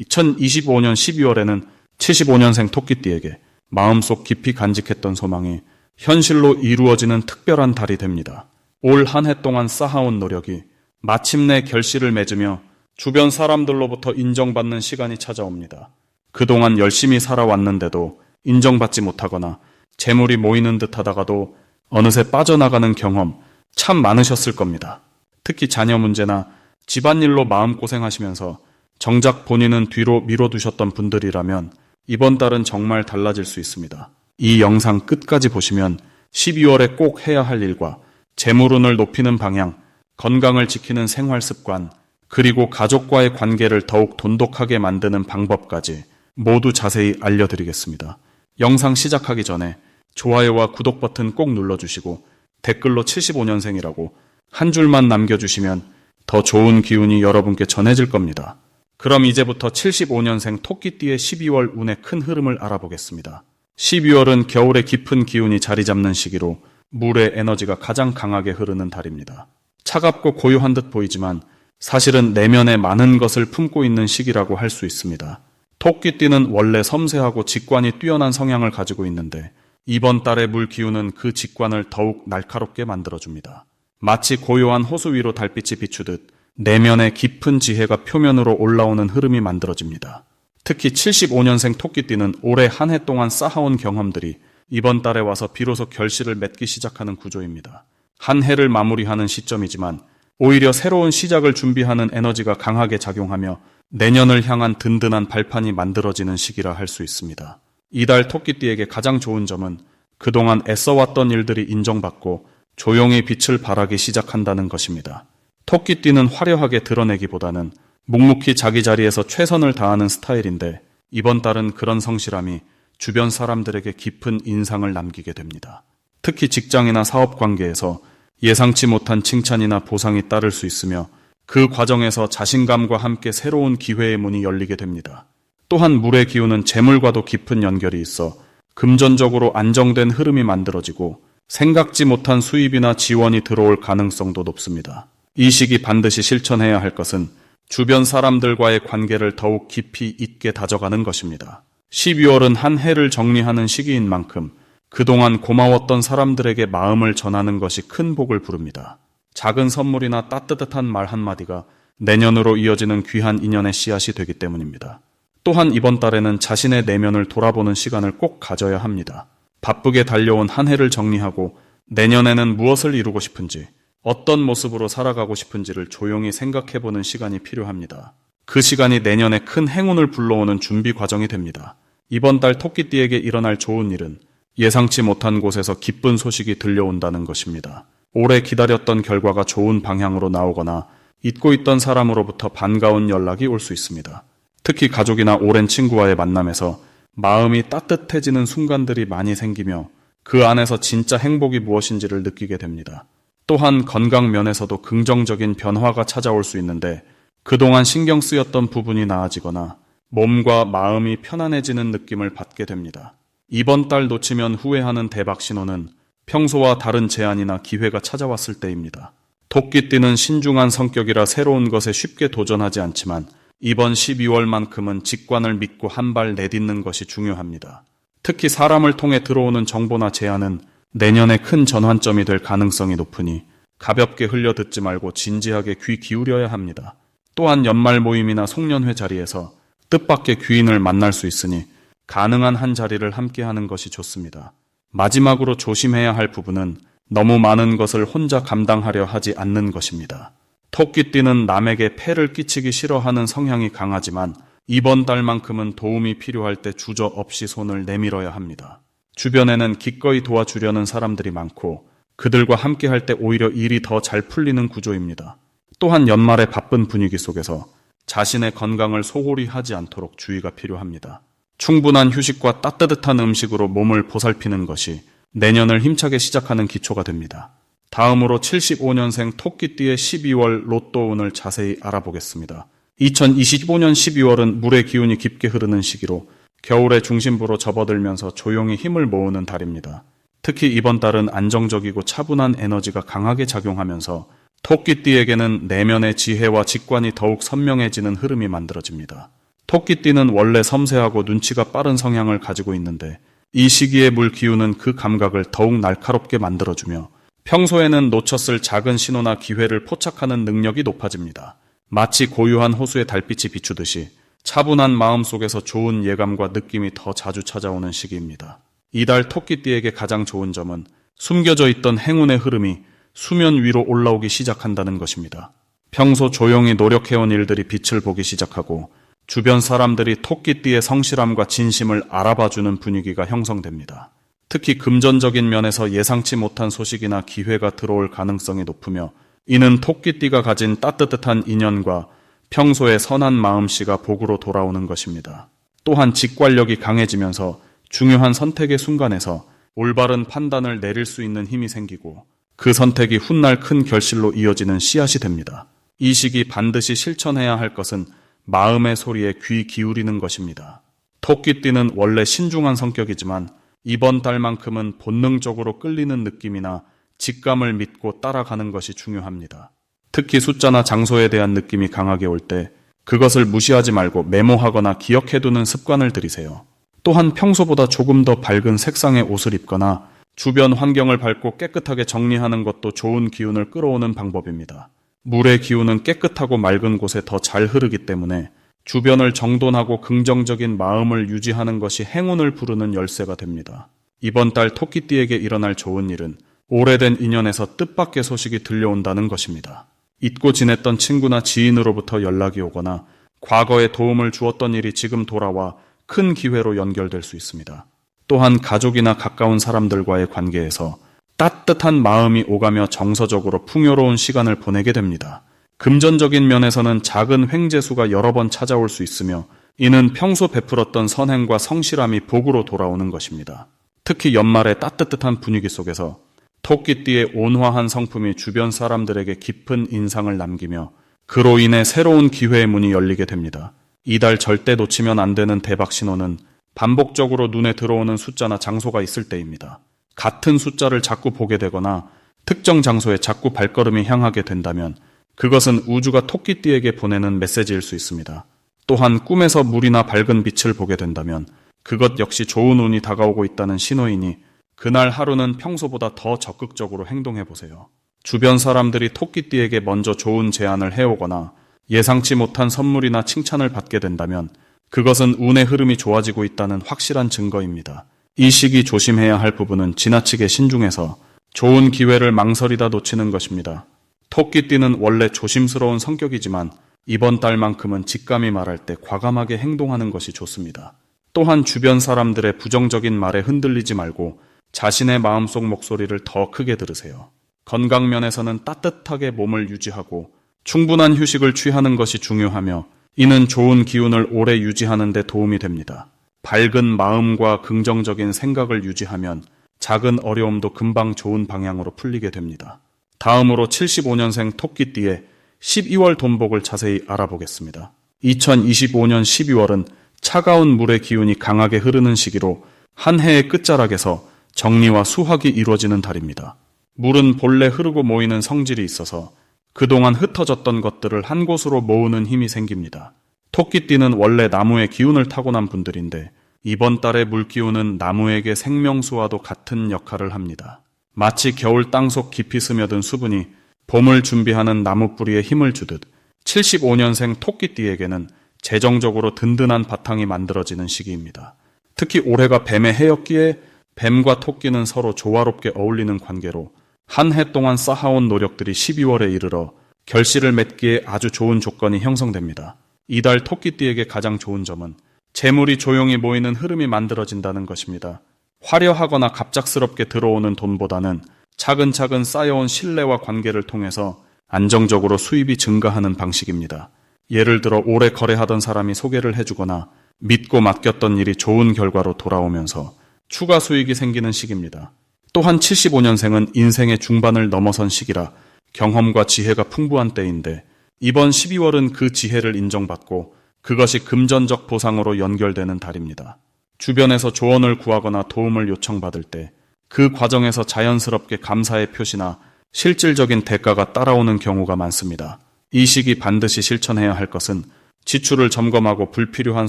2025년 12월에는 75년생 토끼띠에게 마음속 깊이 간직했던 소망이 현실로 이루어지는 특별한 달이 됩니다. 올 한 해 동안 쌓아온 노력이 마침내 결실을 맺으며 주변 사람들로부터 인정받는 시간이 찾아옵니다. 그동안 열심히 살아왔는데도 인정받지 못하거나 재물이 모이는 듯 하다가도 어느새 빠져나가는 경험 참 많으셨을 겁니다. 특히 자녀 문제나 집안일로 마음고생하시면서 정작 본인은 뒤로 미뤄두셨던 분들이라면 이번 달은 정말 달라질 수 있습니다. 이 영상 끝까지 보시면 12월에 꼭 해야 할 일과 재물운을 높이는 방향, 건강을 지키는 생활 습관, 그리고 가족과의 관계를 더욱 돈독하게 만드는 방법까지 모두 자세히 알려드리겠습니다. 영상 시작하기 전에 좋아요와 구독 버튼 꼭 눌러주시고 댓글로 75년생이라고 한 줄만 남겨주시면 더 좋은 기운이 여러분께 전해질 겁니다. 그럼 이제부터 75년생 토끼띠의 12월 운의 큰 흐름을 알아보겠습니다. 12월은 겨울의 깊은 기운이 자리 잡는 시기로 물의 에너지가 가장 강하게 흐르는 달입니다. 차갑고 고요한 듯 보이지만 사실은 내면에 많은 것을 품고 있는 시기라고 할 수 있습니다. 토끼띠는 원래 섬세하고 직관이 뛰어난 성향을 가지고 있는데 이번 달의 물 기운은 그 직관을 더욱 날카롭게 만들어줍니다. 마치 고요한 호수 위로 달빛이 비추듯 내면의 깊은 지혜가 표면으로 올라오는 흐름이 만들어집니다. 특히 75년생 토끼띠는 올해 한 해 동안 쌓아온 경험들이 이번 달에 와서 비로소 결실을 맺기 시작하는 구조입니다. 한 해를 마무리하는 시점이지만 오히려 새로운 시작을 준비하는 에너지가 강하게 작용하며 내년을 향한 든든한 발판이 만들어지는 시기라 할 수 있습니다. 이달 토끼띠에게 가장 좋은 점은 그동안 애써왔던 일들이 인정받고 조용히 빛을 발하기 시작한다는 것입니다. 토끼띠는 화려하게 드러내기보다는 묵묵히 자기 자리에서 최선을 다하는 스타일인데 이번 달은 그런 성실함이 주변 사람들에게 깊은 인상을 남기게 됩니다. 특히 직장이나 사업 관계에서 예상치 못한 칭찬이나 보상이 따를 수 있으며 그 과정에서 자신감과 함께 새로운 기회의 문이 열리게 됩니다. 또한 물의 기운은 재물과도 깊은 연결이 있어 금전적으로 안정된 흐름이 만들어지고 생각지 못한 수입이나 지원이 들어올 가능성도 높습니다. 이 시기 반드시 실천해야 할 것은 주변 사람들과의 관계를 더욱 깊이 있게 다져가는 것입니다. 12월은 한 해를 정리하는 시기인 만큼 그동안 고마웠던 사람들에게 마음을 전하는 것이 큰 복을 부릅니다. 작은 선물이나 따뜻한 말 한마디가 내년으로 이어지는 귀한 인연의 씨앗이 되기 때문입니다. 또한 이번 달에는 자신의 내면을 돌아보는 시간을 꼭 가져야 합니다. 바쁘게 달려온 한 해를 정리하고 내년에는 무엇을 이루고 싶은지, 어떤 모습으로 살아가고 싶은지를 조용히 생각해보는 시간이 필요합니다. 그 시간이 내년에 큰 행운을 불러오는 준비 과정이 됩니다. 이번 달 토끼띠에게 일어날 좋은 일은 예상치 못한 곳에서 기쁜 소식이 들려온다는 것입니다. 오래 기다렸던 결과가 좋은 방향으로 나오거나 잊고 있던 사람으로부터 반가운 연락이 올 수 있습니다. 특히 가족이나 오랜 친구와의 만남에서 마음이 따뜻해지는 순간들이 많이 생기며 그 안에서 진짜 행복이 무엇인지를 느끼게 됩니다. 또한 건강 면에서도 긍정적인 변화가 찾아올 수 있는데 그동안 신경 쓰였던 부분이 나아지거나 몸과 마음이 편안해지는 느낌을 받게 됩니다. 이번 달 놓치면 후회하는 대박 신호는 평소와 다른 제안이나 기회가 찾아왔을 때입니다. 토끼띠는 신중한 성격이라 새로운 것에 쉽게 도전하지 않지만 이번 12월만큼은 직관을 믿고 한 발 내딛는 것이 중요합니다. 특히 사람을 통해 들어오는 정보나 제안은 내년에 큰 전환점이 될 가능성이 높으니 가볍게 흘려 듣지 말고 진지하게 귀 기울여야 합니다. 또한 연말 모임이나 송년회 자리에서 뜻밖의 귀인을 만날 수 있으니 가능한 한 자리를 함께하는 것이 좋습니다. 마지막으로 조심해야 할 부분은 너무 많은 것을 혼자 감당하려 하지 않는 것입니다. 토끼띠는 남에게 폐를 끼치기 싫어하는 성향이 강하지만 이번 달만큼은 도움이 필요할 때 주저없이 손을 내밀어야 합니다. 주변에는 기꺼이 도와주려는 사람들이 많고 그들과 함께할 때 오히려 일이 더 잘 풀리는 구조입니다. 또한 연말의 바쁜 분위기 속에서 자신의 건강을 소홀히 하지 않도록 주의가 필요합니다. 충분한 휴식과 따뜻한 음식으로 몸을 보살피는 것이 내년을 힘차게 시작하는 기초가 됩니다. 다음으로 75년생 토끼띠의 12월 로또 운을 자세히 알아보겠습니다. 2025년 12월은 물의 기운이 깊게 흐르는 시기로 겨울의 중심부로 접어들면서 조용히 힘을 모으는 달입니다. 특히 이번 달은 안정적이고 차분한 에너지가 강하게 작용하면서 토끼띠에게는 내면의 지혜와 직관이 더욱 선명해지는 흐름이 만들어집니다. 토끼띠는 원래 섬세하고 눈치가 빠른 성향을 가지고 있는데 이 시기에 물 기운은 그 감각을 더욱 날카롭게 만들어주며 평소에는 놓쳤을 작은 신호나 기회를 포착하는 능력이 높아집니다. 마치 고요한 호수에 달빛이 비추듯이 차분한 마음 속에서 좋은 예감과 느낌이 더 자주 찾아오는 시기입니다. 이달 토끼띠에게 가장 좋은 점은 숨겨져 있던 행운의 흐름이 수면 위로 올라오기 시작한다는 것입니다. 평소 조용히 노력해온 일들이 빛을 보기 시작하고 주변 사람들이 토끼띠의 성실함과 진심을 알아봐주는 분위기가 형성됩니다. 특히 금전적인 면에서 예상치 못한 소식이나 기회가 들어올 가능성이 높으며 이는 토끼띠가 가진 따뜻한 인연과 평소의 선한 마음씨가 복으로 돌아오는 것입니다. 또한 직관력이 강해지면서 중요한 선택의 순간에서 올바른 판단을 내릴 수 있는 힘이 생기고 그 선택이 훗날 큰 결실로 이어지는 씨앗이 됩니다. 이 시기 반드시 실천해야 할 것은 마음의 소리에 귀 기울이는 것입니다. 토끼띠는 원래 신중한 성격이지만 이번 달만큼은 본능적으로 끌리는 느낌이나 직감을 믿고 따라가는 것이 중요합니다. 특히 숫자나 장소에 대한 느낌이 강하게 올 때 그것을 무시하지 말고 메모하거나 기억해두는 습관을 들이세요. 또한 평소보다 조금 더 밝은 색상의 옷을 입거나 주변 환경을 밝고 깨끗하게 정리하는 것도 좋은 기운을 끌어오는 방법입니다. 물의 기운은 깨끗하고 맑은 곳에 더 잘 흐르기 때문에 주변을 정돈하고 긍정적인 마음을 유지하는 것이 행운을 부르는 열쇠가 됩니다. 이번 달 토끼띠에게 일어날 좋은 일은 오래된 인연에서 뜻밖의 소식이 들려온다는 것입니다. 잊고 지냈던 친구나 지인으로부터 연락이 오거나 과거에 도움을 주었던 일이 지금 돌아와 큰 기회로 연결될 수 있습니다. 또한 가족이나 가까운 사람들과의 관계에서 따뜻한 마음이 오가며 정서적으로 풍요로운 시간을 보내게 됩니다. 금전적인 면에서는 작은 횡재수가 여러 번 찾아올 수 있으며 이는 평소 베풀었던 선행과 성실함이 복으로 돌아오는 것입니다. 특히 연말의 따뜻한 분위기 속에서 토끼띠의 온화한 성품이 주변 사람들에게 깊은 인상을 남기며 그로 인해 새로운 기회의 문이 열리게 됩니다. 이달 절대 놓치면 안 되는 대박 신호는 반복적으로 눈에 들어오는 숫자나 장소가 있을 때입니다. 같은 숫자를 자꾸 보게 되거나 특정 장소에 자꾸 발걸음이 향하게 된다면 그것은 우주가 토끼띠에게 보내는 메시지일 수 있습니다. 또한 꿈에서 물이나 밝은 빛을 보게 된다면 그것 역시 좋은 운이 다가오고 있다는 신호이니 그날 하루는 평소보다 더 적극적으로 행동해 보세요. 주변 사람들이 토끼띠에게 먼저 좋은 제안을 해오거나 예상치 못한 선물이나 칭찬을 받게 된다면 그것은 운의 흐름이 좋아지고 있다는 확실한 증거입니다. 이 시기 조심해야 할 부분은 지나치게 신중해서 좋은 기회를 망설이다 놓치는 것입니다. 토끼띠는 원래 조심스러운 성격이지만 이번 달만큼은 직감이 말할 때 과감하게 행동하는 것이 좋습니다. 또한 주변 사람들의 부정적인 말에 흔들리지 말고 자신의 마음속 목소리를 더 크게 들으세요. 건강 면에서는 따뜻하게 몸을 유지하고 충분한 휴식을 취하는 것이 중요하며 이는 좋은 기운을 오래 유지하는 데 도움이 됩니다. 밝은 마음과 긍정적인 생각을 유지하면 작은 어려움도 금방 좋은 방향으로 풀리게 됩니다. 다음으로 75년생 토끼띠의 12월 돈복을 자세히 알아보겠습니다. 2025년 12월은 차가운 물의 기운이 강하게 흐르는 시기로 한 해의 끝자락에서 정리와 수확이 이루어지는 달입니다. 물은 본래 흐르고 모이는 성질이 있어서 그동안 흩어졌던 것들을 한 곳으로 모으는 힘이 생깁니다. 토끼띠는 원래 나무의 기운을 타고난 분들인데 이번 달의 물기운은 나무에게 생명수와도 같은 역할을 합니다. 마치 겨울 땅속 깊이 스며든 수분이 봄을 준비하는 나무 뿌리에 힘을 주듯 75년생 토끼띠에게는 재정적으로 든든한 바탕이 만들어지는 시기입니다. 특히 올해가 뱀의 해였기에 뱀과 토끼는 서로 조화롭게 어울리는 관계로 한 해 동안 쌓아온 노력들이 12월에 이르러 결실을 맺기에 아주 좋은 조건이 형성됩니다. 이달 토끼띠에게 가장 좋은 점은 재물이 조용히 모이는 흐름이 만들어진다는 것입니다. 화려하거나 갑작스럽게 들어오는 돈보다는 차근차근 쌓여온 신뢰와 관계를 통해서 안정적으로 수입이 증가하는 방식입니다. 예를 들어 오래 거래하던 사람이 소개를 해주거나 믿고 맡겼던 일이 좋은 결과로 돌아오면서 추가 수익이 생기는 시기입니다. 또한 75년생은 인생의 중반을 넘어선 시기라 경험과 지혜가 풍부한 때인데 이번 12월은 그 지혜를 인정받고 그것이 금전적 보상으로 연결되는 달입니다. 주변에서 조언을 구하거나 도움을 요청받을 때 그 과정에서 자연스럽게 감사의 표시나 실질적인 대가가 따라오는 경우가 많습니다. 이 시기 반드시 실천해야 할 것은 지출을 점검하고 불필요한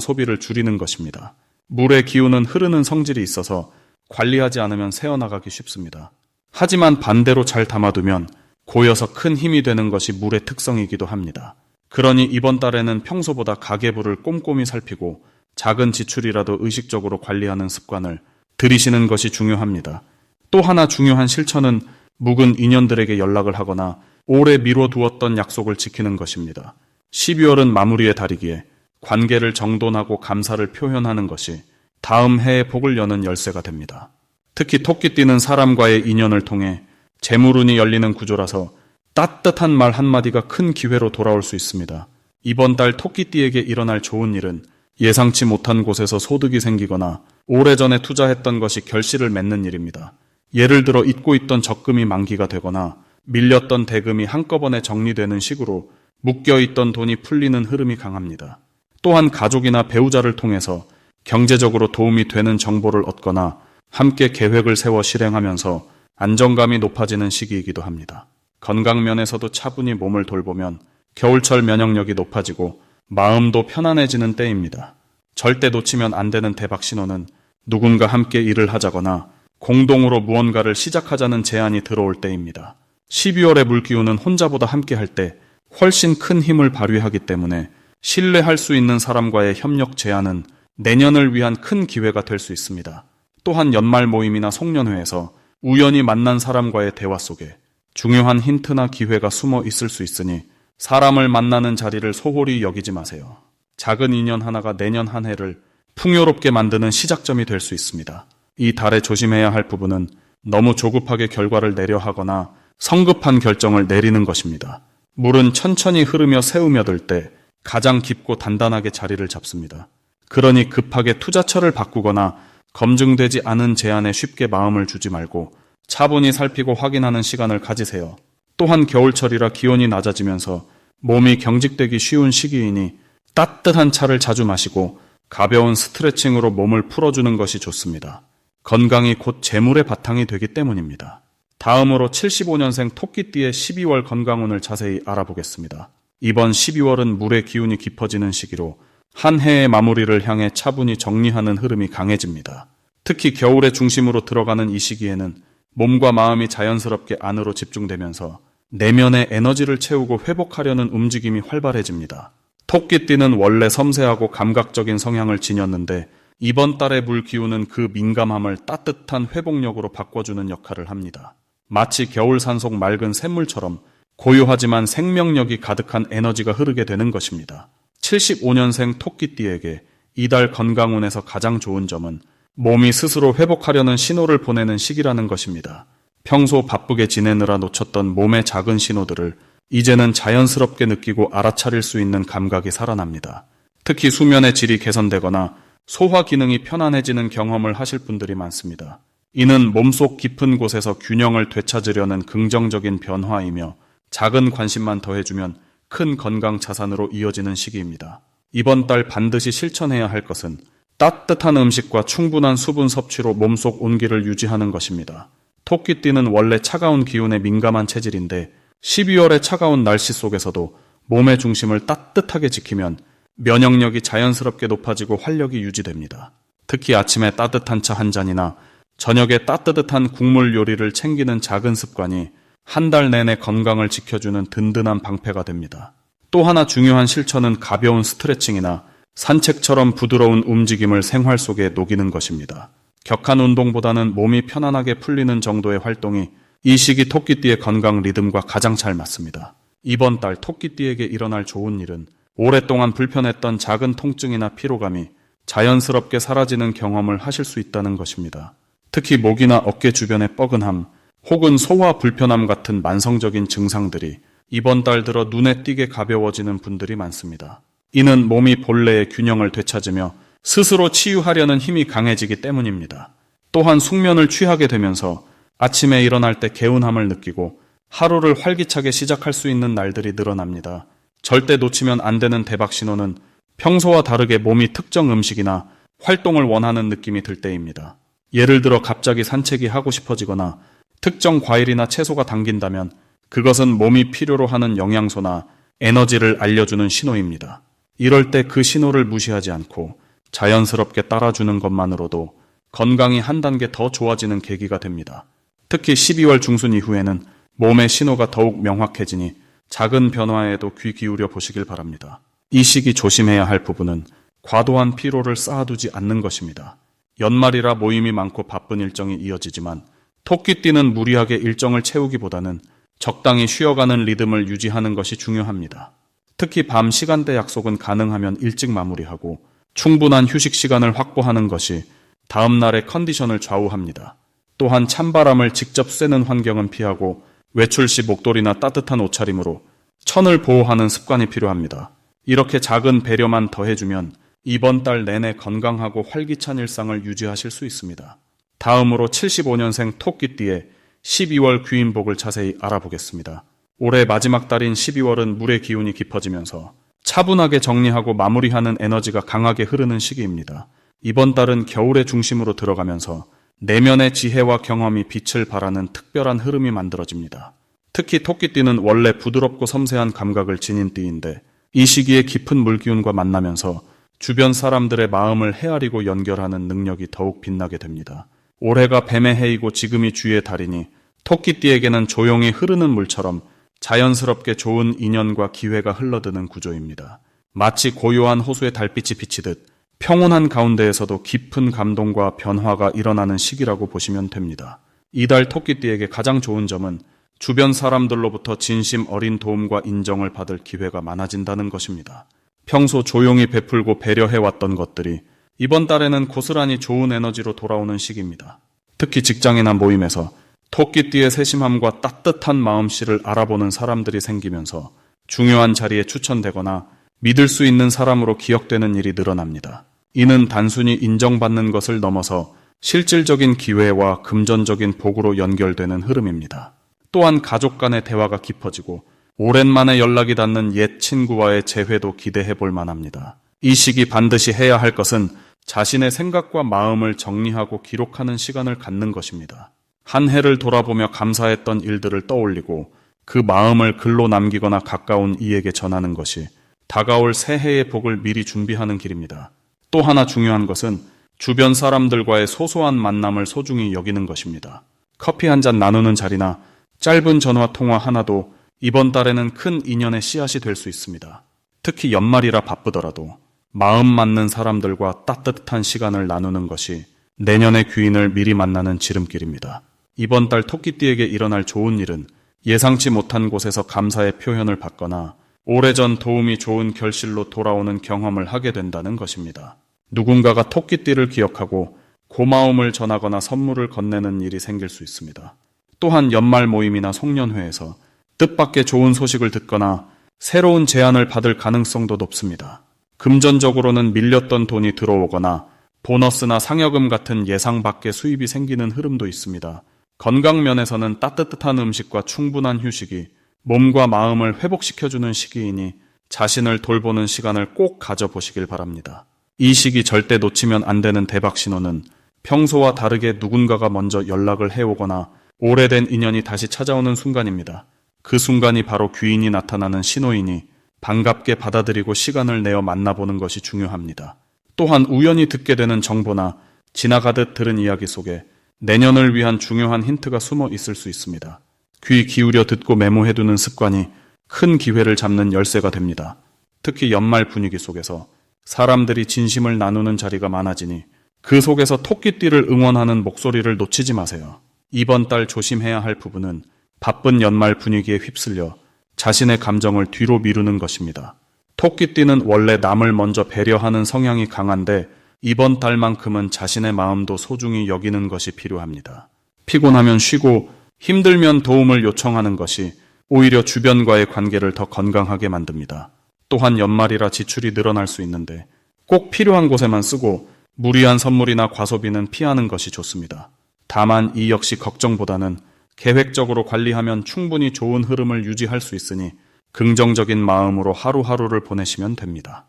소비를 줄이는 것입니다. 물의 기운은 흐르는 성질이 있어서 관리하지 않으면 새어나가기 쉽습니다. 하지만 반대로 잘 담아두면 고여서 큰 힘이 되는 것이 물의 특성이기도 합니다. 그러니 이번 달에는 평소보다 가계부를 꼼꼼히 살피고 작은 지출이라도 의식적으로 관리하는 습관을 들이시는 것이 중요합니다. 또 하나 중요한 실천은 묵은 인연들에게 연락을 하거나 오래 미뤄두었던 약속을 지키는 것입니다. 12월은 마무리의 달이기에 관계를 정돈하고 감사를 표현하는 것이 다음 해의 복을 여는 열쇠가 됩니다. 특히 토끼띠는 사람과의 인연을 통해 재물운이 열리는 구조라서 따뜻한 말 한마디가 큰 기회로 돌아올 수 있습니다. 이번 달 토끼띠에게 일어날 좋은 일은 예상치 못한 곳에서 소득이 생기거나 오래전에 투자했던 것이 결실을 맺는 일입니다. 예를 들어 잊고 있던 적금이 만기가 되거나 밀렸던 대금이 한꺼번에 정리되는 식으로 묶여있던 돈이 풀리는 흐름이 강합니다. 또한 가족이나 배우자를 통해서 경제적으로 도움이 되는 정보를 얻거나 함께 계획을 세워 실행하면서 안정감이 높아지는 시기이기도 합니다. 건강면에서도 차분히 몸을 돌보면 겨울철 면역력이 높아지고 마음도 편안해지는 때입니다. 절대 놓치면 안 되는 대박 신호는 누군가 함께 일을 하자거나 공동으로 무언가를 시작하자는 제안이 들어올 때입니다. 12월의 물기운은 혼자보다 함께 할 때 훨씬 큰 힘을 발휘하기 때문에 신뢰할 수 있는 사람과의 협력 제안은 내년을 위한 큰 기회가 될 수 있습니다. 또한 연말 모임이나 송년회에서 우연히 만난 사람과의 대화 속에 중요한 힌트나 기회가 숨어 있을 수 있으니 사람을 만나는 자리를 소홀히 여기지 마세요. 작은 인연 하나가 내년 한 해를 풍요롭게 만드는 시작점이 될 수 있습니다. 이 달에 조심해야 할 부분은 너무 조급하게 결과를 내려 하거나 성급한 결정을 내리는 것입니다. 물은 천천히 흐르며 새우며들 때 가장 깊고 단단하게 자리를 잡습니다. 그러니 급하게 투자처를 바꾸거나 검증되지 않은 제안에 쉽게 마음을 주지 말고 차분히 살피고 확인하는 시간을 가지세요. 또한 겨울철이라 기온이 낮아지면서 몸이 경직되기 쉬운 시기이니 따뜻한 차를 자주 마시고 가벼운 스트레칭으로 몸을 풀어주는 것이 좋습니다. 건강이 곧 재물의 바탕이 되기 때문입니다. 다음으로 75년생 토끼띠의 12월 건강운을 자세히 알아보겠습니다. 이번 12월은 물의 기운이 깊어지는 시기로 한 해의 마무리를 향해 차분히 정리하는 흐름이 강해집니다. 특히 겨울의 중심으로 들어가는 이 시기에는 몸과 마음이 자연스럽게 안으로 집중되면서 내면의 에너지를 채우고 회복하려는 움직임이 활발해집니다. 토끼띠는 원래 섬세하고 감각적인 성향을 지녔는데 이번 달의 물 기운은 그 민감함을 따뜻한 회복력으로 바꿔주는 역할을 합니다. 마치 겨울 산속 맑은 샘물처럼 고요하지만 생명력이 가득한 에너지가 흐르게 되는 것입니다. 75년생 토끼띠에게 이달 건강운에서 가장 좋은 점은 몸이 스스로 회복하려는 신호를 보내는 시기라는 것입니다. 평소 바쁘게 지내느라 놓쳤던 몸의 작은 신호들을 이제는 자연스럽게 느끼고 알아차릴 수 있는 감각이 살아납니다. 특히 수면의 질이 개선되거나 소화 기능이 편안해지는 경험을 하실 분들이 많습니다. 이는 몸속 깊은 곳에서 균형을 되찾으려는 긍정적인 변화이며 작은 관심만 더해주면 큰 건강 자산으로 이어지는 시기입니다. 이번 달 반드시 실천해야 할 것은 따뜻한 음식과 충분한 수분 섭취로 몸속 온기를 유지하는 것입니다. 토끼띠는 원래 차가운 기운에 민감한 체질인데 12월의 차가운 날씨 속에서도 몸의 중심을 따뜻하게 지키면 면역력이 자연스럽게 높아지고 활력이 유지됩니다. 특히 아침에 따뜻한 차 한 잔이나 저녁에 따뜻한 국물 요리를 챙기는 작은 습관이 한 달 내내 건강을 지켜주는 든든한 방패가 됩니다. 또 하나 중요한 실천은 가벼운 스트레칭이나 산책처럼 부드러운 움직임을 생활 속에 녹이는 것입니다. 격한 운동보다는 몸이 편안하게 풀리는 정도의 활동이 이 시기 토끼띠의 건강 리듬과 가장 잘 맞습니다. 이번 달 토끼띠에게 일어날 좋은 일은 오랫동안 불편했던 작은 통증이나 피로감이 자연스럽게 사라지는 경험을 하실 수 있다는 것입니다. 특히 목이나 어깨 주변의 뻐근함 혹은 소화 불편함 같은 만성적인 증상들이 이번 달 들어 눈에 띄게 가벼워지는 분들이 많습니다. 이는 몸이 본래의 균형을 되찾으며 스스로 치유하려는 힘이 강해지기 때문입니다. 또한 숙면을 취하게 되면서 아침에 일어날 때 개운함을 느끼고 하루를 활기차게 시작할 수 있는 날들이 늘어납니다. 절대 놓치면 안 되는 대박 신호는 평소와 다르게 몸이 특정 음식이나 활동을 원하는 느낌이 들 때입니다. 예를 들어 갑자기 산책이 하고 싶어지거나 특정 과일이나 채소가 당긴다면 그것은 몸이 필요로 하는 영양소나 에너지를 알려주는 신호입니다. 이럴 때 그 신호를 무시하지 않고 자연스럽게 따라주는 것만으로도 건강이 한 단계 더 좋아지는 계기가 됩니다. 특히 12월 중순 이후에는 몸의 신호가 더욱 명확해지니 작은 변화에도 귀 기울여 보시길 바랍니다. 이 시기 조심해야 할 부분은 과도한 피로를 쌓아두지 않는 것입니다. 연말이라 모임이 많고 바쁜 일정이 이어지지만 토끼띠는 무리하게 일정을 채우기보다는 적당히 쉬어가는 리듬을 유지하는 것이 중요합니다. 특히 밤 시간대 약속은 가능하면 일찍 마무리하고 충분한 휴식 시간을 확보하는 것이 다음 날의 컨디션을 좌우합니다. 또한 찬바람을 직접 쐬는 환경은 피하고 외출 시 목도리나 따뜻한 옷차림으로 천을 보호하는 습관이 필요합니다. 이렇게 작은 배려만 더해주면 이번 달 내내 건강하고 활기찬 일상을 유지하실 수 있습니다. 다음으로 75년생 토끼띠의 12월 귀인복을 자세히 알아보겠습니다. 올해 마지막 달인 12월은 물의 기운이 깊어지면서 차분하게 정리하고 마무리하는 에너지가 강하게 흐르는 시기입니다. 이번 달은 겨울의 중심으로 들어가면서 내면의 지혜와 경험이 빛을 발하는 특별한 흐름이 만들어집니다. 특히 토끼띠는 원래 부드럽고 섬세한 감각을 지닌 띠인데 이 시기에 깊은 물기운과 만나면서 주변 사람들의 마음을 헤아리고 연결하는 능력이 더욱 빛나게 됩니다. 올해가 뱀의 해이고 지금이 쥐의 달이니 토끼띠에게는 조용히 흐르는 물처럼 자연스럽게 좋은 인연과 기회가 흘러드는 구조입니다. 마치 고요한 호수의 달빛이 비치듯 평온한 가운데에서도 깊은 감동과 변화가 일어나는 시기라고 보시면 됩니다. 이달 토끼띠에게 가장 좋은 점은 주변 사람들로부터 진심 어린 도움과 인정을 받을 기회가 많아진다는 것입니다. 평소 조용히 베풀고 배려해왔던 것들이 이번 달에는 고스란히 좋은 에너지로 돌아오는 시기입니다. 특히 직장이나 모임에서 토끼띠의 세심함과 따뜻한 마음씨를 알아보는 사람들이 생기면서 중요한 자리에 추천되거나 믿을 수 있는 사람으로 기억되는 일이 늘어납니다. 이는 단순히 인정받는 것을 넘어서 실질적인 기회와 금전적인 복으로 연결되는 흐름입니다. 또한 가족 간의 대화가 깊어지고 오랜만에 연락이 닿는 옛 친구와의 재회도 기대해 볼 만합니다. 이 시기 반드시 해야 할 것은 자신의 생각과 마음을 정리하고 기록하는 시간을 갖는 것입니다. 한 해를 돌아보며 감사했던 일들을 떠올리고 그 마음을 글로 남기거나 가까운 이에게 전하는 것이 다가올 새해의 복을 미리 준비하는 길입니다. 또 하나 중요한 것은 주변 사람들과의 소소한 만남을 소중히 여기는 것입니다. 커피 한 잔 나누는 자리나 짧은 전화 통화 하나도 이번 달에는 큰 인연의 씨앗이 될 수 있습니다. 특히 연말이라 바쁘더라도 마음 맞는 사람들과 따뜻한 시간을 나누는 것이 내년의 귀인을 미리 만나는 지름길입니다. 이번 달 토끼띠에게 일어날 좋은 일은 예상치 못한 곳에서 감사의 표현을 받거나 오래전 도움이 좋은 결실로 돌아오는 경험을 하게 된다는 것입니다. 누군가가 토끼띠를 기억하고 고마움을 전하거나 선물을 건네는 일이 생길 수 있습니다. 또한 연말 모임이나 송년회에서 뜻밖의 좋은 소식을 듣거나 새로운 제안을 받을 가능성도 높습니다. 금전적으로는 밀렸던 돈이 들어오거나 보너스나 상여금 같은 예상 밖의 수입이 생기는 흐름도 있습니다. 건강 면에서는 따뜻한 음식과 충분한 휴식이 몸과 마음을 회복시켜주는 시기이니 자신을 돌보는 시간을 꼭 가져보시길 바랍니다. 이 시기 절대 놓치면 안 되는 대박 신호는 평소와 다르게 누군가가 먼저 연락을 해오거나 오래된 인연이 다시 찾아오는 순간입니다. 그 순간이 바로 귀인이 나타나는 신호이니 반갑게 받아들이고 시간을 내어 만나보는 것이 중요합니다. 또한 우연히 듣게 되는 정보나 지나가듯 들은 이야기 속에 내년을 위한 중요한 힌트가 숨어 있을 수 있습니다. 귀 기울여 듣고 메모해두는 습관이 큰 기회를 잡는 열쇠가 됩니다. 특히 연말 분위기 속에서 사람들이 진심을 나누는 자리가 많아지니 그 속에서 토끼띠를 응원하는 목소리를 놓치지 마세요. 이번 달 조심해야 할 부분은 바쁜 연말 분위기에 휩쓸려 자신의 감정을 뒤로 미루는 것입니다. 토끼띠는 원래 남을 먼저 배려하는 성향이 강한데 이번 달만큼은 자신의 마음도 소중히 여기는 것이 필요합니다. 피곤하면 쉬고 힘들면 도움을 요청하는 것이 오히려 주변과의 관계를 더 건강하게 만듭니다. 또한 연말이라 지출이 늘어날 수 있는데 꼭 필요한 곳에만 쓰고 무리한 선물이나 과소비는 피하는 것이 좋습니다. 다만 이 역시 걱정보다는 계획적으로 관리하면 충분히 좋은 흐름을 유지할 수 있으니 긍정적인 마음으로 하루하루를 보내시면 됩니다.